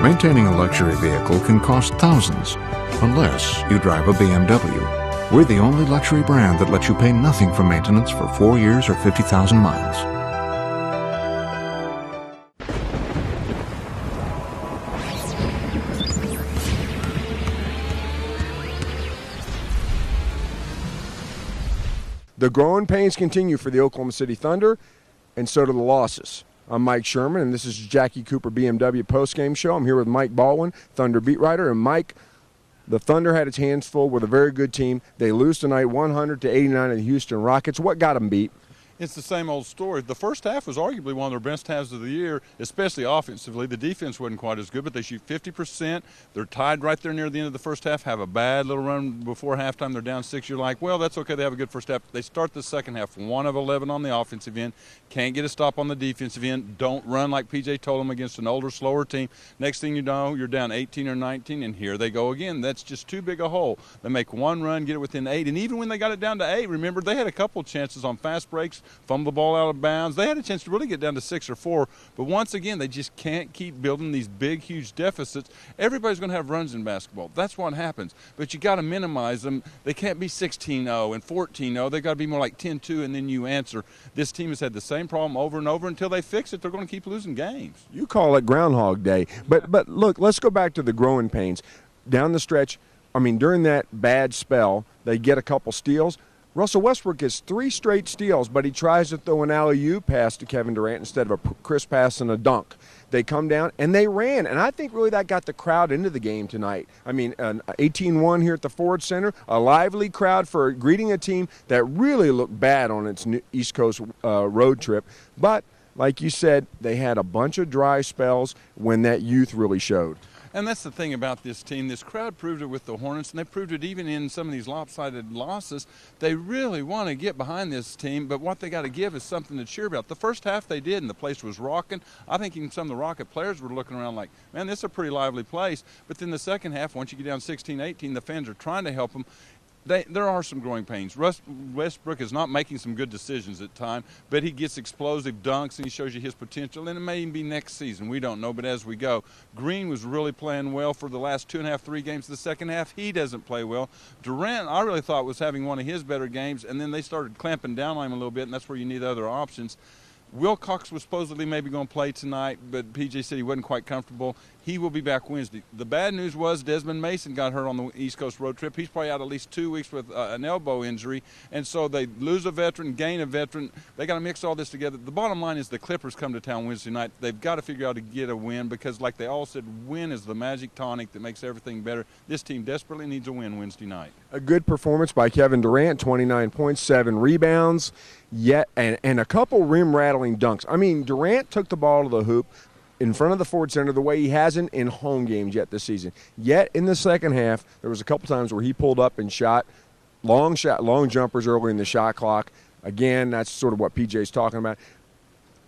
Maintaining a luxury vehicle can cost thousands, unless you drive a BMW. We're the only luxury brand that lets you pay nothing for maintenance for 4 years or 50,000 miles. The growing pains continue for the Oklahoma City Thunder, and so do the losses. I'm Mike Sherman, and this is Jackie Cooper BMW postgame show. I'm here with Mike Baldwin, Thunder beat writer. And Mike, the Thunder had its hands full with a very good team. They lose tonight 100-89 to the Houston Rockets. What got them beat? It's the same old story. The first half was arguably one of their best halves of the year, especially offensively. The defense wasn't quite as good, but they shoot 50%. They're tied right there near the end of the first half, have a bad little run before halftime. They're down 6. You're like, well, that's okay. They have a good first half. They start the second half 1 of 11 on the offensive end. Can't get a stop on the defensive end. Don't run like PJ told them against an older, slower team. Next thing you know, you're down 18 or 19, and here they go again. That's just too big a hole. They make one run, get it within 8, and even when they got it down to 8, remember, they had a couple chances on fast breaks, fumble the ball out of bounds. They had a chance to really get down to 6 or 4, but once again, they just can't keep building these big, huge deficits. Everybody's going to have runs in basketball. That's what happens, but you got to minimize them. They can't be 16-0 and 14-0. They got to be more like 10-2, and then you answer. This team has had the same problem over and over. Until they fix it, they're going to keep losing games. You call it Groundhog Day, but look, let's go back to the growing pains. Down the stretch, I mean, during that bad spell, they get a couple steals. Russell Westbrook gets 3 straight steals, but he tries to throw an alley-oop pass to Kevin Durant instead of a crisp pass and a dunk. They come down, and they ran, and I think really that got the crowd into the game tonight. I mean, an 18-1 here at the Ford Center, a lively crowd for greeting a team that really looked bad on its East Coast road trip. But, like you said, they had a bunch of dry spells when that youth really showed. And that's the thing about this team. This crowd proved it with the Hornets, and they proved it even in some of these lopsided losses. They really want to get behind this team, but what they got to give is something to cheer about. The first half they did, and the place was rocking. I think even some of the Rocket players were looking around like, man, this is a pretty lively place. But then the second half, once you get down 16-18, the fans are trying to help them. There are some growing pains. Westbrook is not making some good decisions at times, but he gets explosive dunks and he shows you his potential, and it may even be next season. We don't know, but as we go. Green was really playing well for the last 2.5, 3 games. The second half, he doesn't play well. Durant, I really thought, was having one of his better games, and then they started clamping down on him a little bit, and that's where you need other options. Wilcox was supposedly maybe going to play tonight, but PJ said he wasn't quite comfortable. He will be back Wednesday. The bad news was Desmond Mason got hurt on the East Coast road trip. He's probably out at least 2 weeks with an elbow injury, and so they lose a veteran, gain a veteran. They got to mix all this together. The bottom line is the Clippers come to town Wednesday night. They've got to figure out to get a win because, like they all said, win is the magic tonic that makes everything better. This team desperately needs a win Wednesday night. A good performance by Kevin Durant, 29 points, 7 rebounds, and a couple rim-rattling dunks. I mean, Durant took the ball to the hoop in front of the Ford Center the way he hasn't in home games yet this season. Yet in the second half, there was a couple times where he pulled up and shot long jumpers early in the shot clock. Again, that's sort of what PJ's talking about.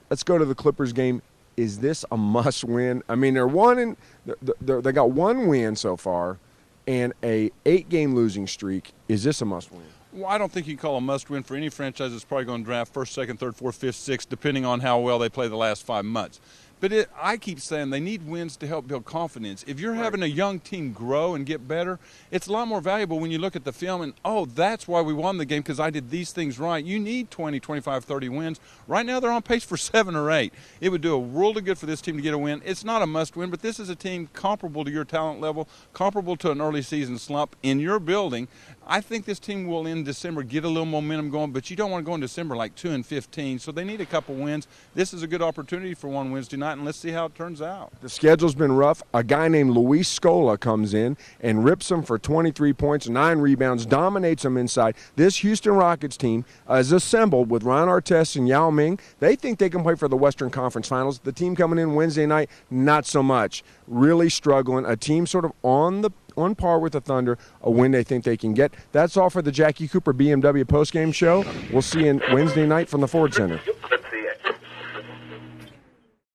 Let's go to the Clippers game. Is this a must-win? I mean, they got 1 win so far and a 8-game losing streak. Is this a must-win? Well, I don't think you can call a must-win for any franchise that's probably going to draft 1st, 2nd, 3rd, 4th, 5th, 6th, depending on how well they play the last 5 months. But I keep saying they need wins to help build confidence. If you're having a young team grow and get better, it's a lot more valuable when you look at the film and, oh, that's why we won the game because I did these things right. You need 20, 25, 30 wins. Right now they're on pace for 7 or 8. It would do a world of good for this team to get a win. It's not a must-win, but this is a team comparable to your talent level, comparable to an early season slump in your building. I think this team will in December get a little momentum going, but you don't want to go in December like 2-15, so they need a couple wins. This is a good opportunity for one Wednesday night, and let's see how it turns out. The schedule's been rough. A guy named Luis Scola comes in and rips them for 23 points, 9 rebounds, dominates them inside. This Houston Rockets team is assembled with Ron Artest and Yao Ming. They think they can play for the Western Conference Finals. The team coming in Wednesday night, not so much. Really struggling. A team sort of on par with the Thunder, a win they think they can get. That's all for the Jackie Cooper BMW postgame show. We'll see you Wednesday night from the Ford Center.